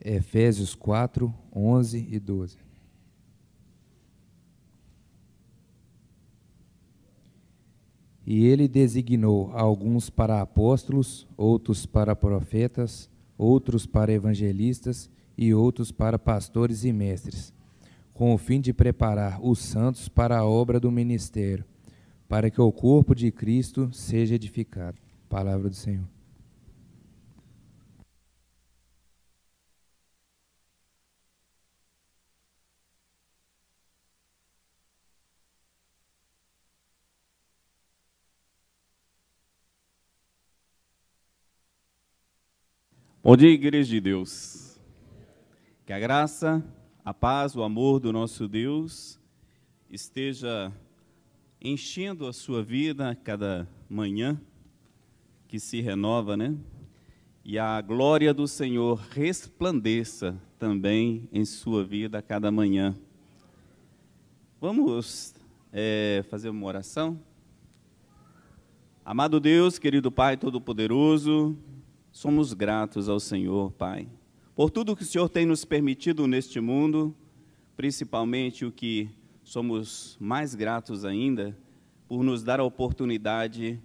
Efésios 4, 11 e 12. E ele designou alguns para apóstolos, outros para profetas, outros para evangelistas e outros para pastores e mestres, com o fim de preparar os santos para a obra do ministério, para que o corpo de Cristo seja edificado. Palavra do Senhor. Bom dia, Igreja de Deus. Que a graça, a paz, o amor do nosso Deus esteja enchendo a sua vida a cada manhã que se renova, né? E a glória do Senhor resplandeça também em sua vida a cada manhã. Vamos fazer uma oração? Amado Deus, querido Pai Todo-Poderoso, somos gratos ao Senhor, Pai, por tudo que o Senhor tem nos permitido neste mundo, principalmente o que somos mais gratos ainda, por nos dar a oportunidade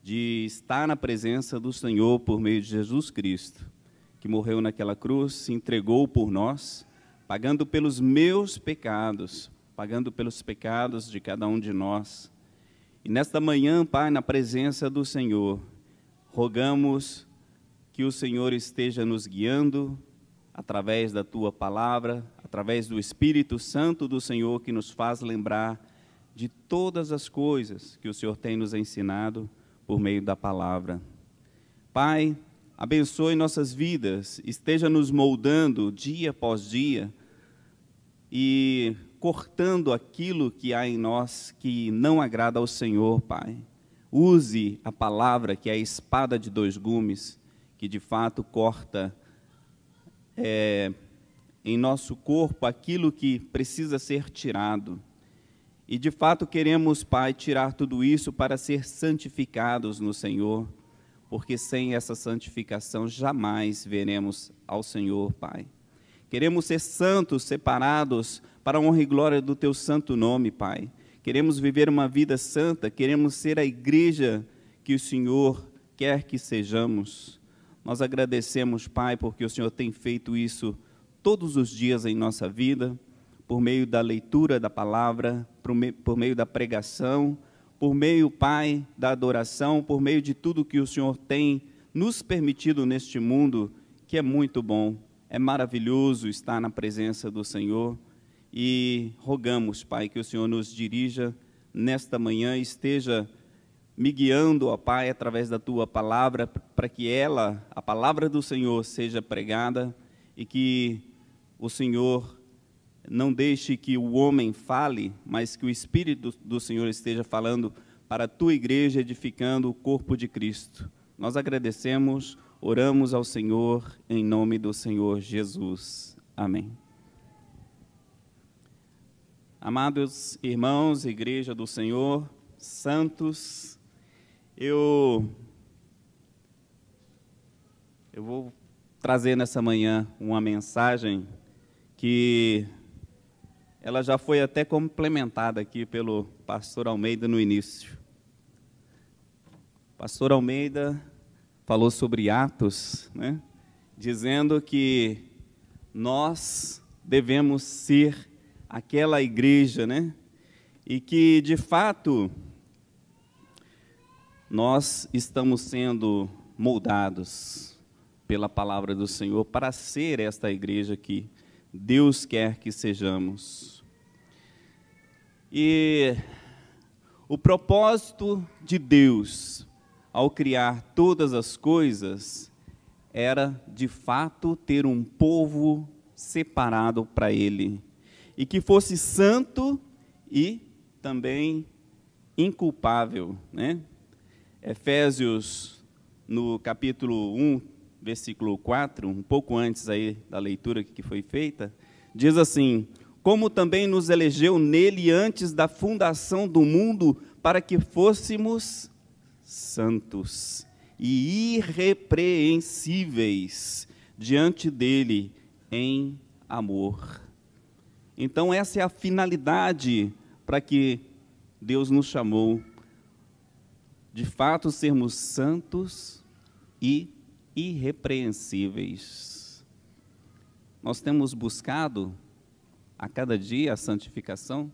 de estar na presença do Senhor por meio de Jesus Cristo, que morreu naquela cruz, se entregou por nós, pagando pelos meus pecados, pagando pelos pecados de cada um de nós. E nesta manhã, Pai, na presença do Senhor, rogamos que o Senhor esteja nos guiando através da Tua palavra, através do Espírito Santo do Senhor, que nos faz lembrar de todas as coisas que o Senhor tem nos ensinado por meio da palavra. Pai, abençoe nossas vidas, esteja nos moldando dia após dia e cortando aquilo que há em nós que não agrada ao Senhor, Pai. Use a palavra, que é a espada de dois gumes, que de fato corta em nosso corpo aquilo que precisa ser tirado. E de fato queremos, Pai, tirar tudo isso para ser santificados no Senhor, porque sem essa santificação jamais veremos ao Senhor, Pai. Queremos ser santos, separados para a honra e glória do Teu santo nome, Pai. Queremos viver uma vida santa, queremos ser a igreja que o Senhor quer que sejamos. Nós agradecemos, Pai, porque o Senhor tem feito isso todos os dias em nossa vida, por meio da leitura da palavra, por meio da pregação, por meio, Pai, da adoração, por meio de tudo que o Senhor tem nos permitido neste mundo, que é muito bom, é maravilhoso estar na presença do Senhor. E rogamos, Pai, que o Senhor nos dirija nesta manhã, esteja me guiando, ó Pai, através da Tua palavra, para que a palavra do Senhor, seja pregada e que o Senhor não deixe que o homem fale, mas que o Espírito do Senhor esteja falando para a Tua igreja, edificando o corpo de Cristo. Nós agradecemos, oramos ao Senhor, em nome do Senhor Jesus. Amém. Amados irmãos, igreja do Senhor, santos, eu vou trazer nessa manhã uma mensagem que ela já foi até complementada aqui pelo pastor Almeida no início. O pastor Almeida falou sobre Atos, né? Dizendo que nós devemos ser aquela igreja, né? E que, de fato, nós estamos sendo moldados pela palavra do Senhor para ser esta igreja que Deus quer que sejamos. E o propósito de Deus, ao criar todas as coisas, era, de fato, ter um povo separado para Ele, e que fosse santo e também inculpável, né? Efésios, no capítulo 1, versículo 4, um pouco antes aí da leitura que foi feita, diz assim: como também nos elegeu nele antes da fundação do mundo, para que fôssemos santos e irrepreensíveis diante dele em amor. Então, essa é a finalidade para que Deus nos chamou, de fato, sermos santos e irrepreensíveis. Nós temos buscado a cada dia a santificação,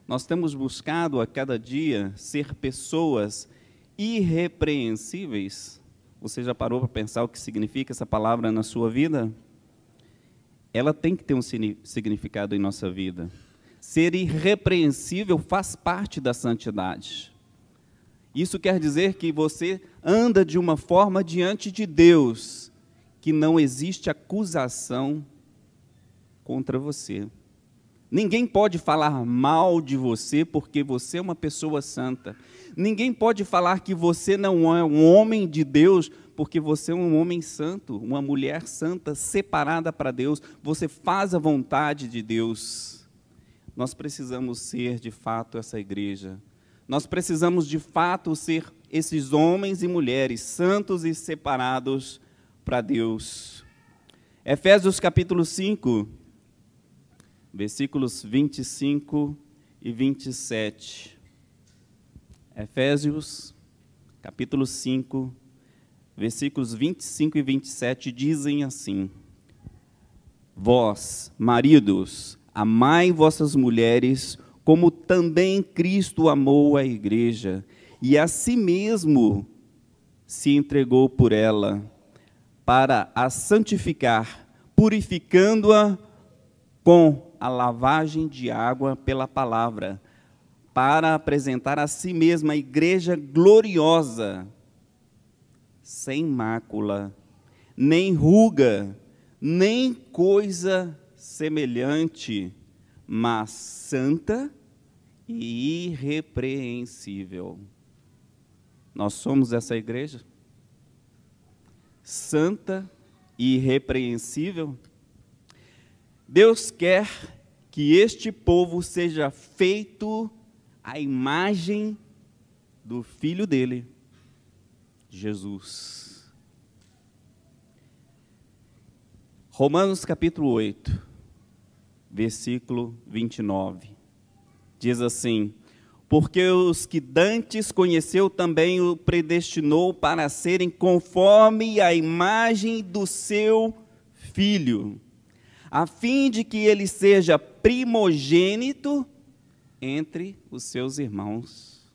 nós temos buscado a cada dia ser pessoas irrepreensíveis. Você já parou para pensar o que significa essa palavra na sua vida? Ela tem que ter um significado em nossa vida. Ser irrepreensível faz parte da santidade. Isso quer dizer que você anda de uma forma diante de Deus, que não existe acusação contra você. Ninguém pode falar mal de você porque você é uma pessoa santa. Ninguém pode falar que você não é um homem de Deus porque você é um homem santo, uma mulher santa, separada para Deus. Você faz a vontade de Deus. Nós precisamos ser, de fato, essa igreja. Nós precisamos, de fato, ser esses homens e mulheres santos e separados para Deus. Efésios capítulo 5, versículos 25 e 27. Efésios capítulo 5, versículos 25 e 27 dizem assim: Vós, maridos, amai vossas mulheres, como também Cristo amou a igreja, e a si mesmo se entregou por ela, para a santificar, purificando-a com a lavagem de água pela palavra, para apresentar a si mesma a igreja gloriosa, sem mácula, nem ruga, nem coisa semelhante, mas santa e irrepreensível. Nós somos essa igreja? Santa e irrepreensível? Deus quer que este povo seja feito à imagem do Filho dele, Jesus. Romanos capítulo 8, versículo 29, diz assim: Porque os que dantes conheceu também o predestinou para serem conforme a imagem do seu Filho, a fim de que ele seja primogênito entre os seus irmãos.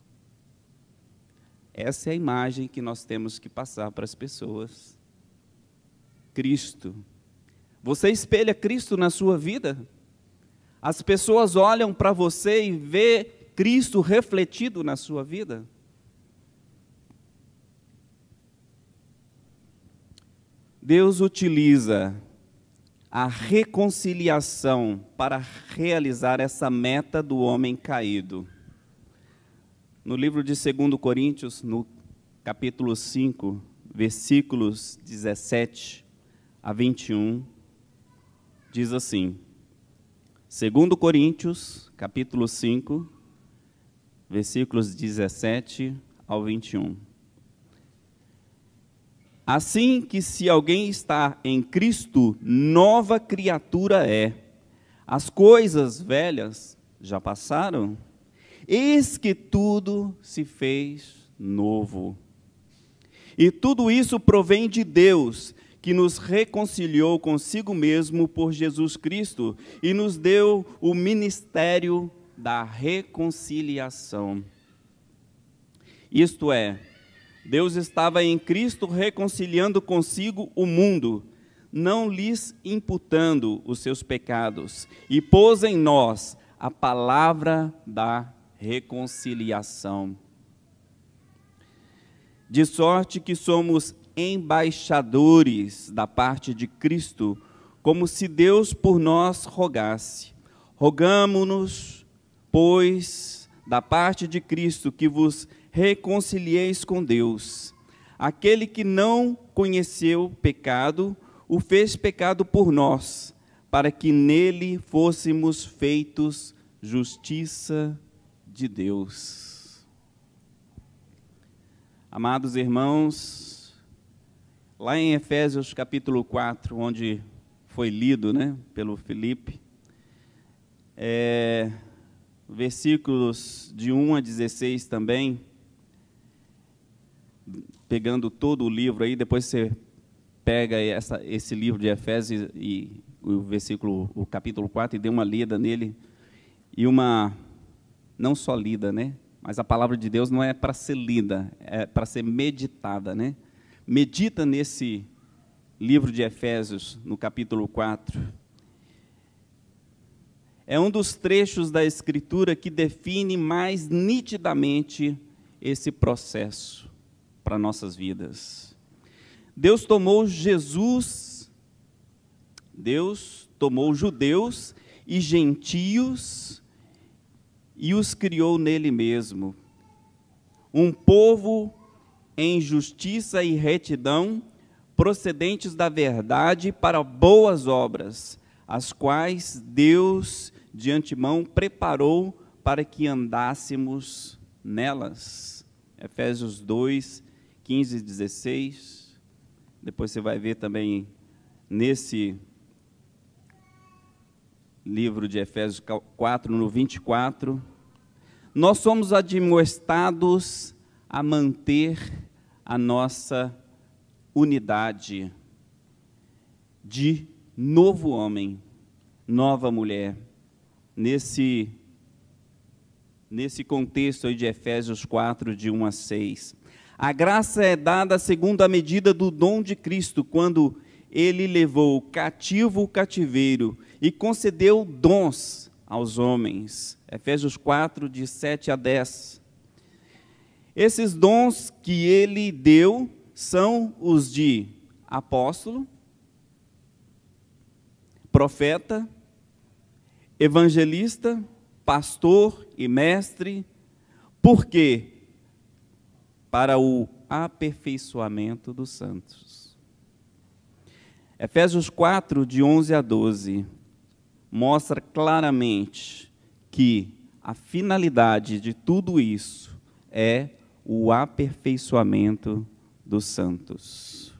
Essa é a imagem que nós temos que passar para as pessoas. Cristo. Você espelha Cristo na sua vida? As pessoas olham para você e vê Cristo refletido na sua vida? Deus utiliza a reconciliação para realizar essa meta do homem caído. No livro de 2 Coríntios, no capítulo 5, versículos 17 a 21, diz assim: 2 Coríntios, capítulo 5, versículos 17 ao 21. Assim que se alguém está em Cristo, nova criatura é. As coisas velhas já passaram, eis que tudo se fez novo. E tudo isso provém de Deus, que nos reconciliou consigo mesmo por Jesus Cristo e nos deu o ministério da reconciliação. Isto é, Deus estava em Cristo reconciliando consigo o mundo, não lhes imputando os seus pecados, e pôs em nós a palavra da reconciliação. De sorte que somos embaixadores da parte de Cristo, como se Deus por nós rogasse. Rogamo-nos, pois, da parte de Cristo, que vos reconcilieis com Deus. Aquele que não conheceu pecado, o fez pecado por nós, para que nele fôssemos feitos justiça de Deus. Amados irmãos, lá em Efésios capítulo 4, onde foi lido, né, pelo Felipe. Versículos de 1 a 16 também, pegando todo o livro aí, depois você pega esse livro de Efésios e o capítulo 4 e dê uma lida nele, e não só lida, né, mas a palavra de Deus não é para ser lida, é para ser meditada, né? Medita nesse livro de Efésios, no capítulo 4. É um dos trechos da Escritura que define mais nitidamente esse processo para nossas vidas. Deus tomou judeus e gentios e os criou nele mesmo. Um povo em justiça e retidão, procedentes da verdade para boas obras, as quais Deus de antemão preparou para que andássemos nelas. Efésios 2, 15 e 16. Depois você vai ver também nesse livro de Efésios 4, no 24. Nós somos admoestados a manter a nossa unidade de novo homem, nova mulher, nesse contexto aí de Efésios 4, de 1 a 6. A graça é dada segundo a medida do dom de Cristo, quando Ele levou cativo o cativeiro e concedeu dons aos homens. Efésios 4, de 7 a 10. Esses dons que Ele deu são os de apóstolo, profeta, evangelista, pastor e mestre. Por quê? Para o aperfeiçoamento dos santos. Efésios 4, de 11 a 12, mostra claramente que a finalidade de tudo isso é o aperfeiçoamento dos santos.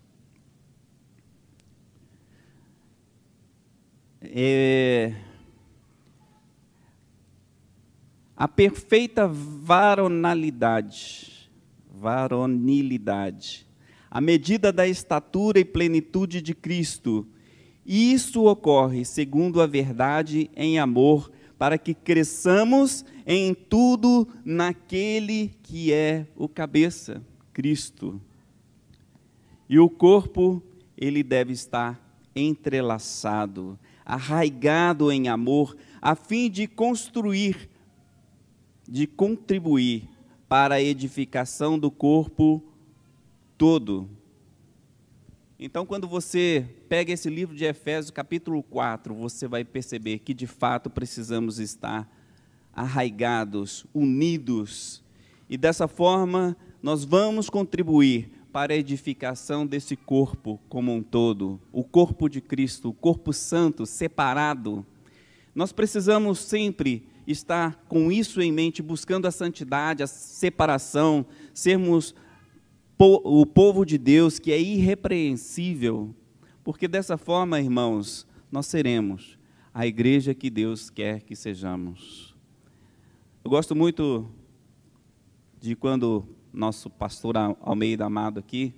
A perfeita varonilidade, a medida da estatura e plenitude de Cristo. E isso ocorre segundo a verdade em amor, para que cresçamos em tudo naquele que é o cabeça, Cristo. E o corpo, ele deve estar entrelaçado, arraigado em amor, a fim de contribuir para a edificação do corpo todo. Então, quando você pega esse livro de Efésios, capítulo 4, você vai perceber que, de fato, precisamos estar arraigados, unidos, e dessa forma, nós vamos contribuir para a edificação desse corpo como um todo, o corpo de Cristo, o corpo santo, separado. Nós precisamos sempre estar com isso em mente, buscando a santidade, a separação, sermos o povo de Deus que é irrepreensível, porque dessa forma, irmãos, nós seremos a igreja que Deus quer que sejamos. Eu gosto muito de quando nosso pastor Almeida Amado aqui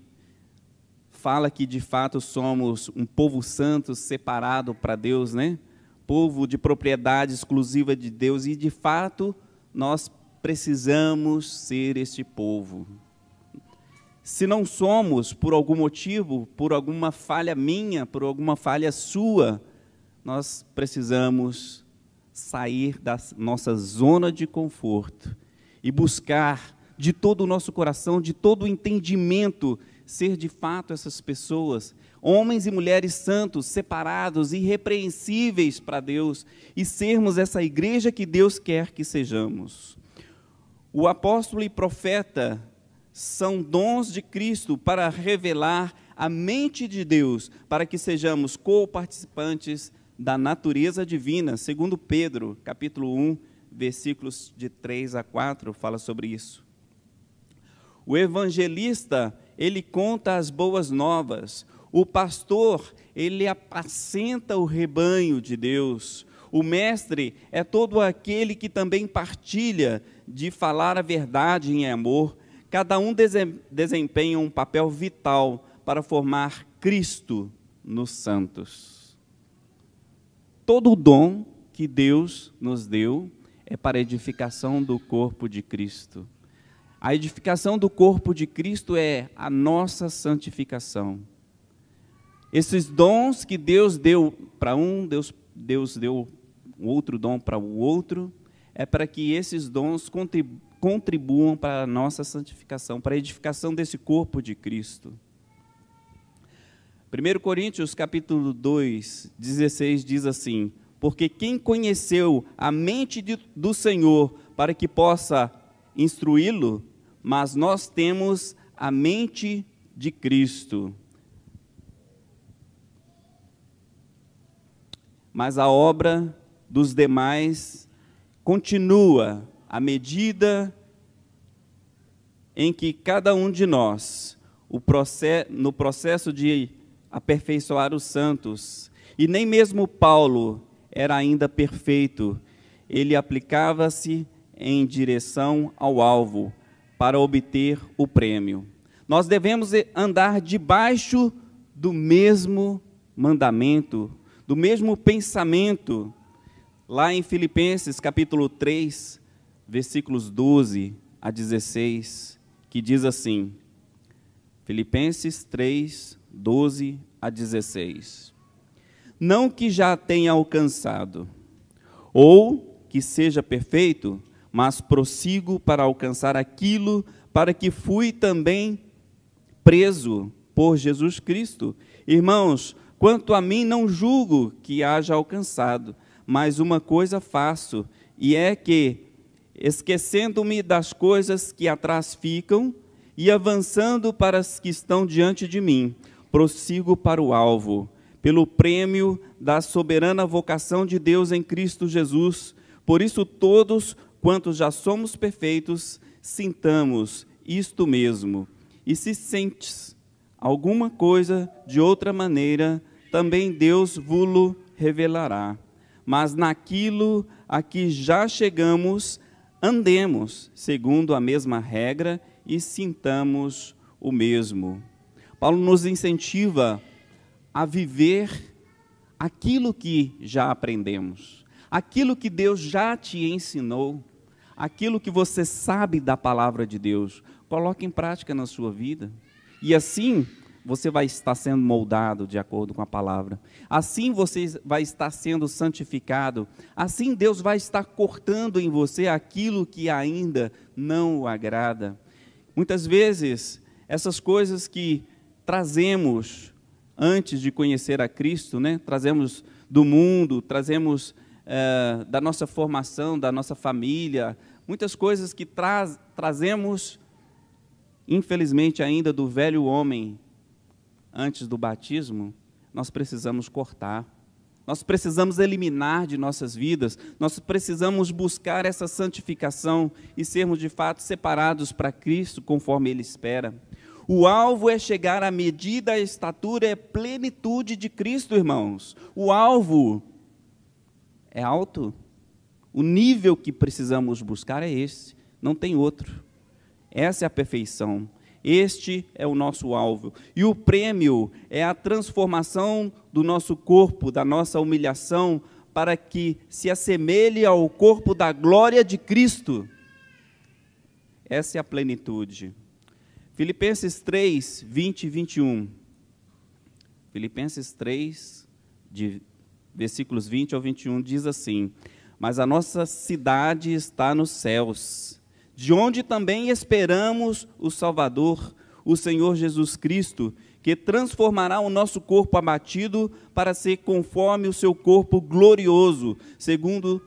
fala que de fato somos um povo santo separado para Deus, né? Povo de propriedade exclusiva de Deus, e de fato nós precisamos ser este povo. Se não somos, por algum motivo, por alguma falha minha, por alguma falha sua, nós precisamos sair da nossa zona de conforto e buscar de todo o nosso coração, de todo o entendimento, ser de fato essas pessoas, homens e mulheres santos, separados, irrepreensíveis para Deus, e sermos essa igreja que Deus quer que sejamos. O apóstolo e profeta são dons de Cristo para revelar a mente de Deus, para que sejamos co-participantes da natureza divina, segundo Pedro, capítulo 1, versículos de 3 a 4, fala sobre isso. O evangelista, ele conta as boas novas. O pastor, ele apacenta o rebanho de Deus. O mestre é todo aquele que também partilha de falar a verdade em amor. Cada um desempenha um papel vital para formar Cristo nos santos. Todo o dom que Deus nos deu é para a edificação do corpo de Cristo. A edificação do corpo de Cristo é a nossa santificação. Esses dons que Deus deu para um, Deus deu um outro dom para o outro, é para que esses dons contribuam para a nossa santificação, para a edificação desse corpo de Cristo. 1 Coríntios capítulo 2, 16 diz assim: porque quem conheceu a mente do Senhor para que possa instruí-lo, mas nós temos a mente de Cristo. Mas a obra dos demais continua à medida em que cada um de nós, no processo de aperfeiçoar os santos, e nem mesmo Paulo era ainda perfeito, ele aplicava-se em direção ao alvo para obter o prêmio. Nós devemos andar debaixo do mesmo mandamento, do mesmo pensamento, lá em Filipenses capítulo 3, versículos 12 a 16, que diz assim, Filipenses 3, 12 a 16. Não que já tenha alcançado, ou que seja perfeito, mas prossigo para alcançar aquilo para que fui também preso por Jesus Cristo. Irmãos, quanto a mim não julgo que haja alcançado, mas uma coisa faço, e é que, esquecendo-me das coisas que atrás ficam, e avançando para as que estão diante de mim, prossigo para o alvo, pelo prêmio da soberana vocação de Deus em Cristo Jesus. Por isso todos, quantos já somos perfeitos, sintamos isto mesmo. E se sentes alguma coisa de outra maneira, também Deus vos revelará. Mas naquilo a que já chegamos, andemos segundo a mesma regra e sintamos o mesmo. Paulo nos incentiva a viver aquilo que já aprendemos, aquilo que Deus já te ensinou, aquilo que você sabe da palavra de Deus, coloque em prática na sua vida. E assim você vai estar sendo moldado de acordo com a palavra. Assim você vai estar sendo santificado. Assim Deus vai estar cortando em você aquilo que ainda não o agrada. Muitas vezes, essas coisas que trazemos antes de conhecer a Cristo, né? Trazemos do mundo, trazemos da nossa formação, da nossa família, muitas coisas que trazemos, infelizmente, ainda do velho homem, antes do batismo, nós precisamos cortar, nós precisamos eliminar de nossas vidas, nós precisamos buscar essa santificação e sermos de fato separados para Cristo, conforme Ele espera. O alvo é chegar à medida, à estatura, é plenitude de Cristo, irmãos. O alvo é alto, o nível que precisamos buscar é esse, não tem outro. Essa é a perfeição. Este é o nosso alvo. E o prêmio é a transformação do nosso corpo, da nossa humilhação, para que se assemelhe ao corpo da glória de Cristo. Essa é a plenitude. Filipenses 3, 20 e 21. Filipenses 3, de versículos 20 ao 21, diz assim: mas a nossa cidade está nos céus, de onde também esperamos o Salvador, o Senhor Jesus Cristo, que transformará o nosso corpo abatido para ser conforme o seu corpo glorioso, segundo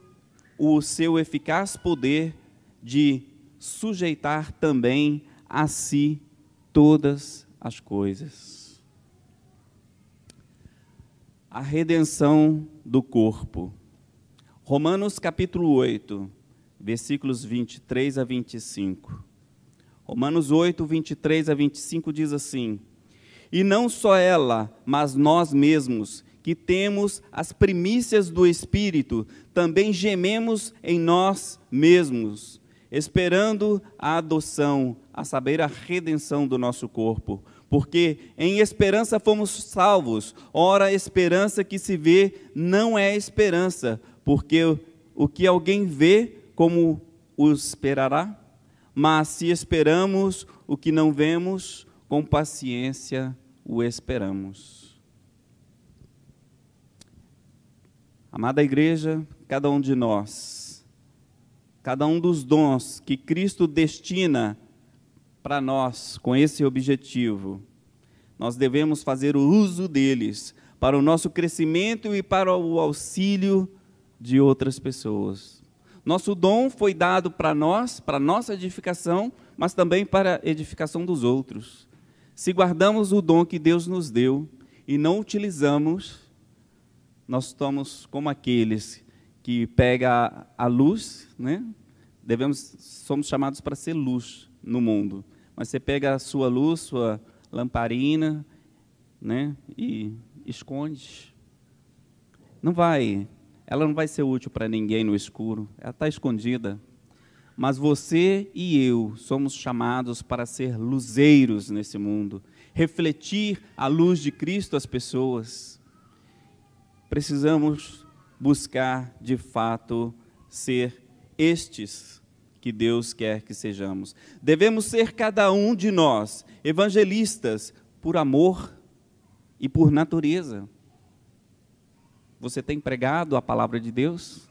o seu eficaz poder de sujeitar também a si todas as coisas. A redenção do corpo. Romanos capítulo 8, versículos 23 a 25. Romanos 8, 23 a 25 diz assim: E não só ela, mas nós mesmos, que temos as primícias do Espírito, também gememos em nós mesmos, esperando a adoção, a saber, a redenção do nosso corpo. Porque em esperança fomos salvos. Ora, a esperança que se vê não é esperança, porque o que alguém vê, como o esperará? Mas se esperamos o que não vemos, com paciência o esperamos. Amada igreja, cada um de nós, cada um dos dons que Cristo destina para nós com esse objetivo, nós devemos fazer o uso deles para o nosso crescimento e para o auxílio de outras pessoas. Nosso dom foi dado para nós, para nossa edificação, mas também para a edificação dos outros. Se guardamos o dom que Deus nos deu e não utilizamos, nós estamos como aqueles que pegam a luz, né? Somos chamados para ser luz no mundo. Mas você pega a sua luz, sua lamparina, né? E esconde. Ela não vai ser útil para ninguém no escuro, ela está escondida. Mas você e eu somos chamados para ser luzeiros nesse mundo, refletir a luz de Cristo às pessoas. Precisamos buscar, de fato, ser estes que Deus quer que sejamos. Devemos ser cada um de nós evangelistas por amor e por natureza. Você tem pregado a palavra de Deus?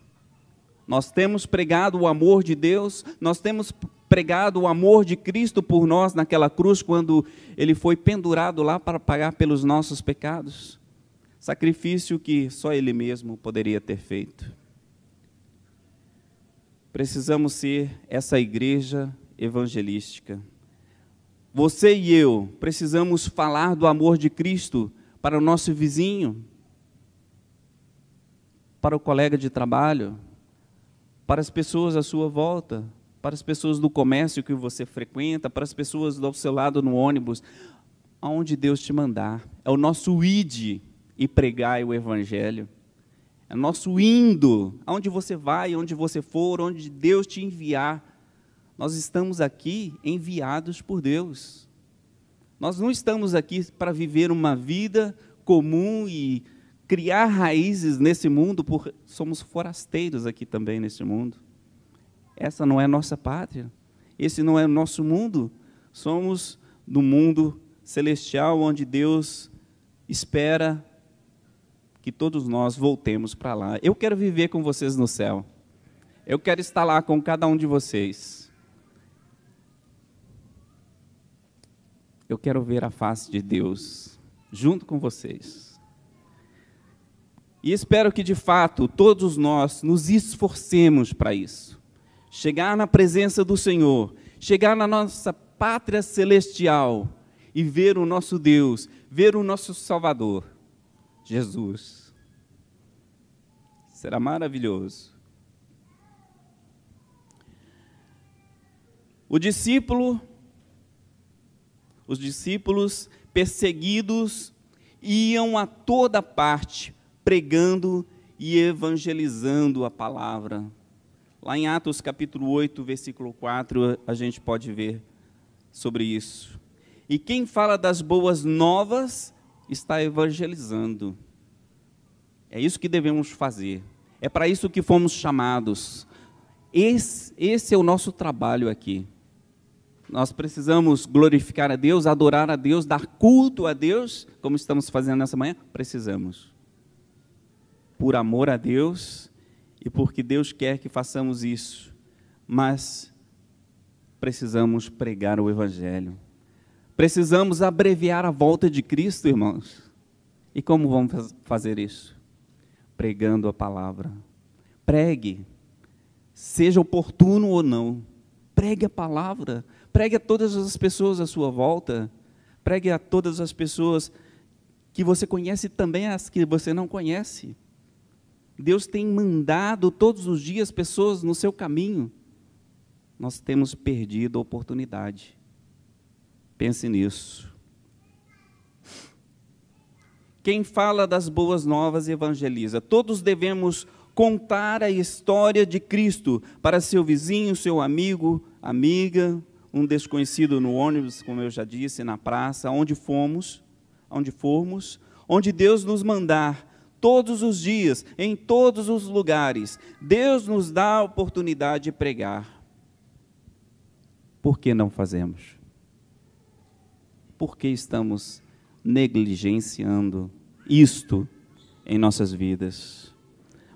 Nós temos pregado o amor de Deus, nós temos pregado o amor de Cristo por nós naquela cruz, quando Ele foi pendurado lá para pagar pelos nossos pecados. Sacrifício que só Ele mesmo poderia ter feito. Precisamos ser essa igreja evangelística. Você e eu precisamos falar do amor de Cristo para o nosso vizinho, para o colega de trabalho, para as pessoas à sua volta, para as pessoas do comércio que você frequenta, para as pessoas ao seu lado no ônibus, aonde Deus te mandar. É o nosso ide e pregai o evangelho. É o nosso indo, aonde você vai, onde você for, onde Deus te enviar. Nós estamos aqui enviados por Deus. Nós não estamos aqui para viver uma vida comum e criar raízes nesse mundo, porque somos forasteiros aqui também nesse mundo. Essa não é nossa pátria, esse não é o nosso mundo. Somos do mundo celestial, onde Deus espera que todos nós voltemos para lá. Eu quero viver com vocês no céu. Eu quero estar lá com cada um de vocês. Eu quero ver a face de Deus junto com vocês. E espero que, de fato, todos nós nos esforcemos para isso. Chegar na presença do Senhor, chegar na nossa pátria celestial e ver o nosso Deus, ver o nosso Salvador, Jesus. Será maravilhoso. Os discípulos perseguidos iam a toda parte, pregando e evangelizando a palavra. Lá em Atos capítulo 8, versículo 4, a gente pode ver sobre isso. E quem fala das boas novas está evangelizando. É isso que devemos fazer. É para isso que fomos chamados. Esse é o nosso trabalho aqui. Nós precisamos glorificar a Deus, adorar a Deus, dar culto a Deus, como estamos fazendo nessa manhã. Precisamos. Por amor a Deus e porque Deus quer que façamos isso. Mas precisamos pregar o Evangelho. Precisamos abreviar a volta de Cristo, irmãos. E como vamos fazer isso? Pregando a palavra. Pregue, seja oportuno ou não. Pregue a palavra. Pregue a todas as pessoas à sua volta. Pregue a todas as pessoas que você conhece e também as que você não conhece. Deus tem mandado todos os dias pessoas no seu caminho. Nós temos perdido a oportunidade. Pense nisso. Quem fala das boas novas evangeliza. Todos devemos contar a história de Cristo para seu vizinho, seu amigo, amiga, um desconhecido no ônibus, como eu já disse, na praça, onde formos, onde Deus nos mandar, todos os dias, em todos os lugares. Deus nos dá a oportunidade de pregar. Por que não fazemos? Por que estamos negligenciando isto em nossas vidas?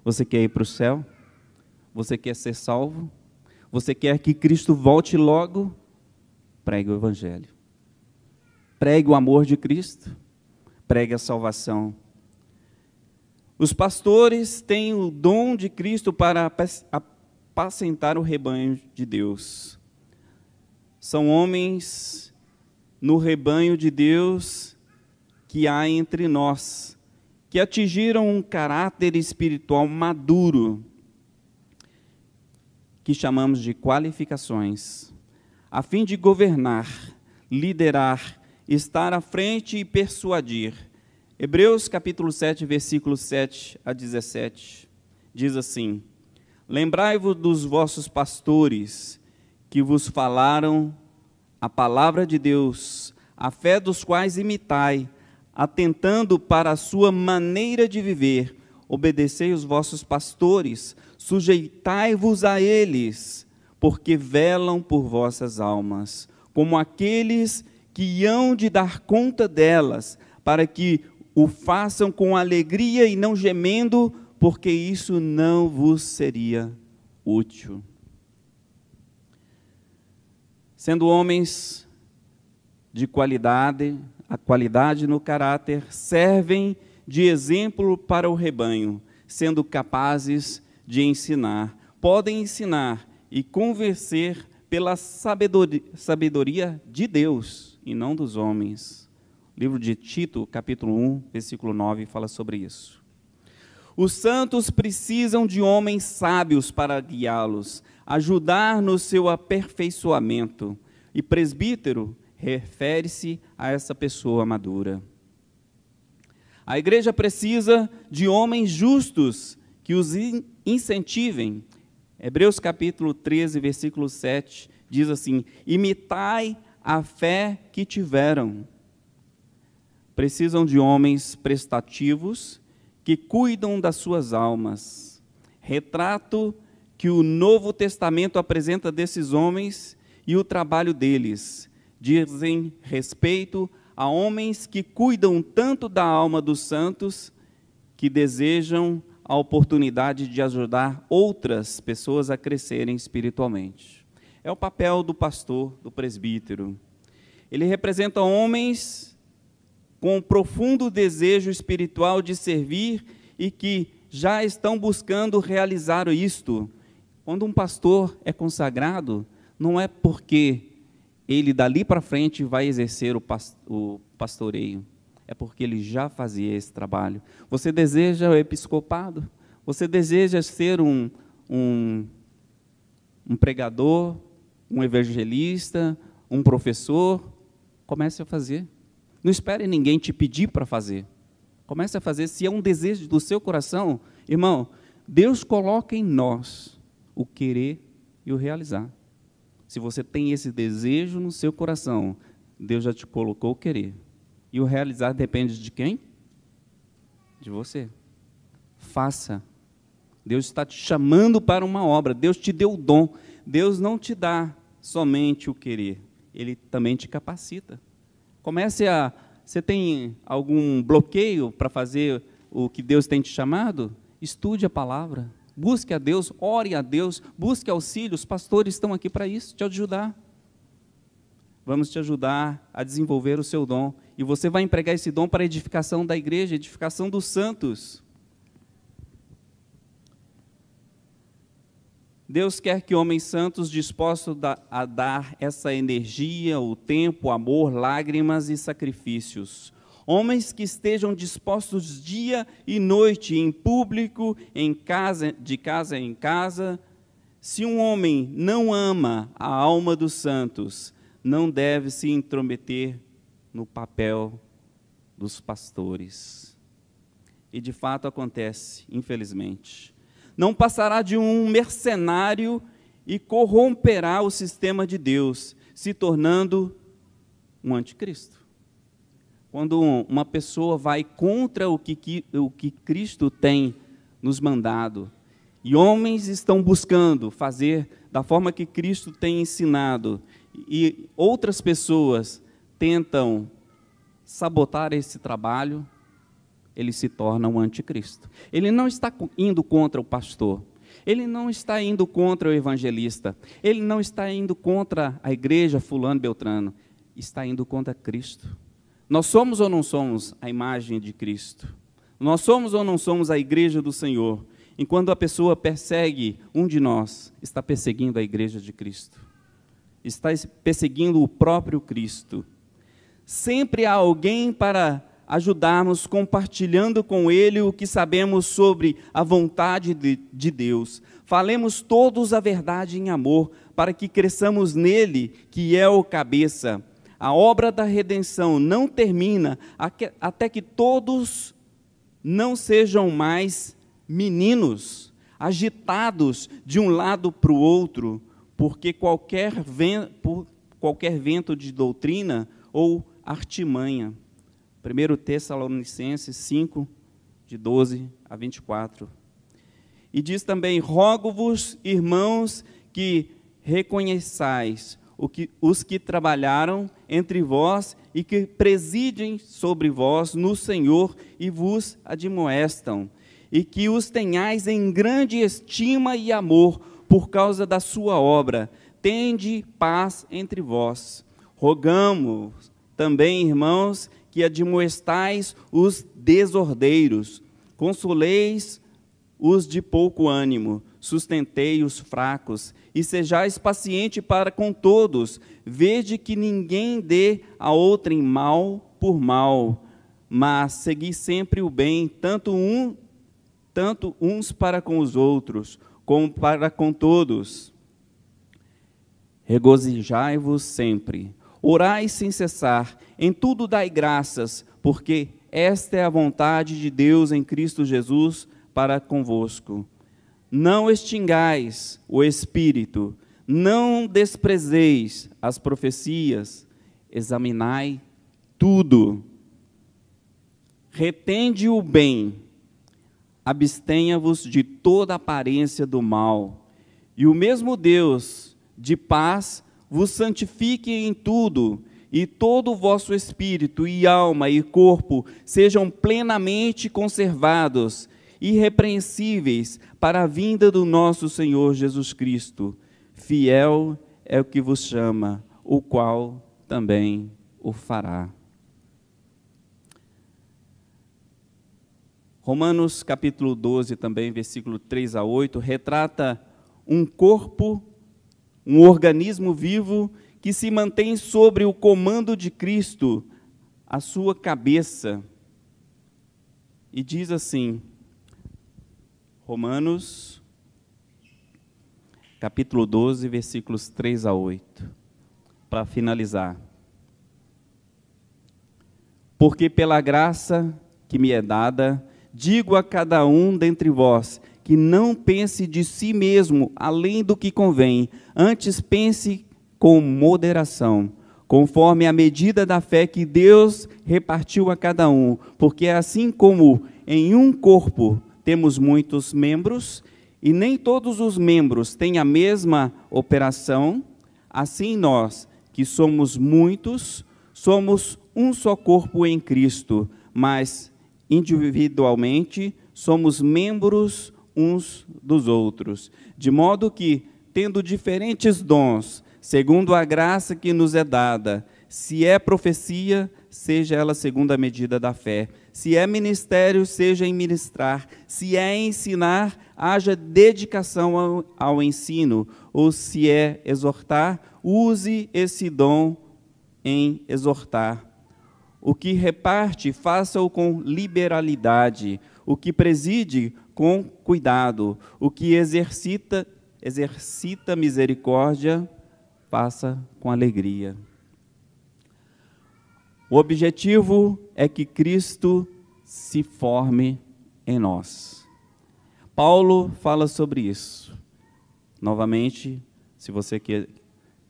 Você quer ir para o céu? Você quer ser salvo? Você quer que Cristo volte logo? Pregue o Evangelho. Pregue o amor de Cristo. Pregue a salvação. Os pastores têm o dom de Cristo para apacentar o rebanho de Deus. São homens no rebanho de Deus que há entre nós, que atingiram um caráter espiritual maduro, que chamamos de qualificações, a fim de governar, liderar, estar à frente e persuadir. Hebreus capítulo 7, versículos 7 a 17, diz assim: lembrai-vos dos vossos pastores, que vos falaram a palavra de Deus, a fé dos quais imitai, atentando para a sua maneira de viver. Obedecei os vossos pastores, sujeitai-vos a eles, porque velam por vossas almas, como aqueles que hão de dar conta delas, para que o façam com alegria e não gemendo, porque isso não vos seria útil. Sendo homens de qualidade, a qualidade no caráter, servem de exemplo para o rebanho, sendo capazes de ensinar. Podem ensinar e convencer pela sabedoria de Deus e não dos homens. O livro de Tito, capítulo 1, versículo 9, fala sobre isso. Os santos precisam de homens sábios para guiá-los, ajudar no seu aperfeiçoamento. E presbítero refere-se a essa pessoa madura. A igreja precisa de homens justos que os incentivem. Hebreus capítulo 13, versículo 7, diz assim: imitai a fé que tiveram. Precisam de homens prestativos que cuidam das suas almas. Retrato que o Novo Testamento apresenta desses homens e o trabalho deles. Dizem respeito a homens que cuidam tanto da alma dos santos, que desejam a oportunidade de ajudar outras pessoas a crescerem espiritualmente. É o papel do pastor, do presbítero. Ele representa homens com um profundo desejo espiritual de servir e que já estão buscando realizar isto. Quando um pastor é consagrado, não é porque ele dali para frente vai exercer o pastoreio, é porque ele já fazia esse trabalho. Você deseja o episcopado? Você deseja ser um pregador, um evangelista, um professor? Comece a fazer. Não espere ninguém te pedir para fazer. Comece a fazer. Se é um desejo do seu coração, irmão, Deus coloca em nós o querer e o realizar. Se você tem esse desejo no seu coração, Deus já te colocou o querer. E o realizar depende de quem? De você. Faça. Deus está te chamando para uma obra. Deus te deu o dom. Deus não te dá somente o querer. Ele também te capacita. Você tem algum bloqueio para fazer o que Deus tem te chamado? Estude a palavra. Busque a Deus, ore a Deus, busque auxílio. Os pastores estão aqui para isso, te ajudar. Vamos te ajudar a desenvolver o seu dom. E você vai empregar esse dom para a edificação da igreja, edificação dos santos. Deus quer que homens santos dispostos a dar essa energia, o tempo, o amor, lágrimas e sacrifícios. Homens que estejam dispostos dia e noite, em público, em casa, de casa em casa. Se um homem não ama a alma dos santos, não deve se intrometer no papel dos pastores. E de fato acontece, infelizmente. Não passará de um mercenário e corromperá o sistema de Deus, se tornando um anticristo. Quando uma pessoa vai contra o que Cristo tem nos mandado, e homens estão buscando fazer da forma que Cristo tem ensinado, e outras pessoas tentam sabotar esse trabalho, ele se torna um anticristo. Ele não está indo contra o pastor, ele não está indo contra o evangelista, ele não está indo contra a igreja fulano beltrano, está indo contra Cristo. Nós somos ou não somos a imagem de Cristo? Nós somos ou não somos a igreja do Senhor? Enquanto a pessoa persegue um de nós, está perseguindo a igreja de Cristo, está perseguindo o próprio Cristo. Sempre há alguém para ajudarmos, compartilhando com ele o que sabemos sobre a vontade de Deus. Falemos todos a verdade em amor, para que cresçamos nele, que é o cabeça. A obra da redenção não termina até que todos não sejam mais meninos, agitados de um lado para o outro, porque qualquer vento de doutrina ou artimanha. 1 Tessalonicenses 5, de 12 a 24. E diz também: rogo-vos, irmãos, que reconheçais os que trabalharam entre vós e que presidem sobre vós no Senhor e vos admoestam, e que os tenhais em grande estima e amor por causa da sua obra. Tende paz entre vós. Rogamos também, irmãos, que admoestais os desordeiros, consoleis os de pouco ânimo, sustentei os fracos, e sejais paciente para com todos. Vede que ninguém dê a outrem mal por mal, mas segui sempre o bem, tanto uns para com os outros, como para com todos. Regozijai-vos sempre, orai sem cessar, em tudo dai graças, porque esta é a vontade de Deus em Cristo Jesus para convosco. Não extingais o Espírito, não desprezeis as profecias, examinai tudo, retende o bem, abstenha-vos de toda aparência do mal, e o mesmo Deus de paz vos santifique em tudo, e todo o vosso espírito e alma e corpo sejam plenamente conservados, irrepreensíveis para a vinda do nosso Senhor Jesus Cristo. Fiel é o que vos chama, o qual também o fará. Romanos capítulo 12, também, versículo 3 a 8, retrata um corpo, um organismo vivo que se mantém sobre o comando de Cristo, a sua cabeça. E diz assim, Romanos, capítulo 12, versículos 3 a 8, para finalizar. Porque pela graça que me é dada, digo a cada um dentre vós, que não pense de si mesmo além do que convém, antes pense com moderação, conforme a medida da fé que Deus repartiu a cada um, porque assim como em um corpo temos muitos membros, e nem todos os membros têm a mesma operação, assim nós, que somos muitos, somos um só corpo em Cristo, mas individualmente somos membros uns dos outros, de modo que, tendo diferentes dons, segundo a graça que nos é dada, se é profecia, seja ela segundo a medida da fé, se é ministério, seja em ministrar, se é ensinar, haja dedicação ao ensino, ou se é exortar, use esse dom em exortar. O que reparte, faça-o com liberalidade, o que preside, com cuidado, o que exercita misericórdia, faça com alegria. O objetivo é que Cristo se forme em nós. Paulo fala sobre isso. Novamente, se você quer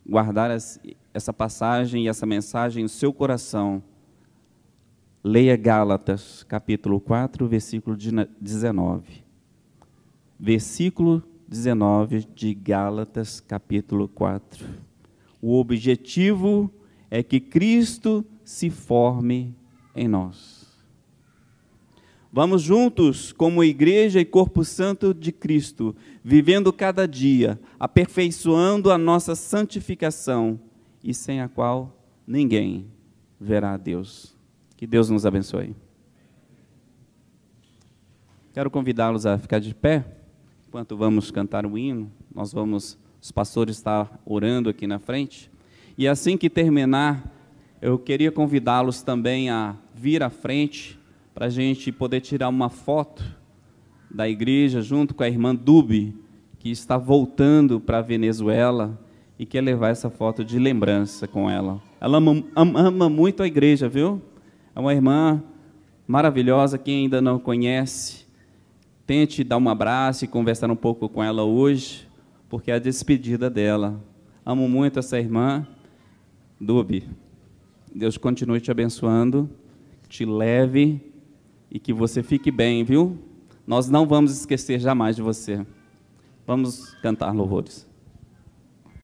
guardar essa passagem e essa mensagem no seu coração, leia Gálatas, capítulo 4, versículo 19. Versículo 19 de Gálatas, capítulo 4. O objetivo é que Cristo se forme em nós. Vamos juntos, como igreja e corpo santo de Cristo, vivendo cada dia, aperfeiçoando a nossa santificação, e sem a qual ninguém verá a Deus. Que Deus nos abençoe. Quero convidá-los a ficar de pé, enquanto vamos cantar o hino. Os pastores estão orando aqui na frente. E assim que terminar, eu queria convidá-los também a vir à frente, para a gente poder tirar uma foto da igreja, junto com a irmã Dubi, que está voltando para a Venezuela, e quer levar essa foto de lembrança com ela. Ela ama muito a igreja, viu? É uma irmã maravilhosa. Quem ainda não conhece, tente dar um abraço e conversar um pouco com ela hoje, porque é a despedida dela. Amo muito essa irmã. Dubi, Deus continue te abençoando, te leve e que você fique bem, viu? Nós não vamos esquecer jamais de você. Vamos cantar louvores.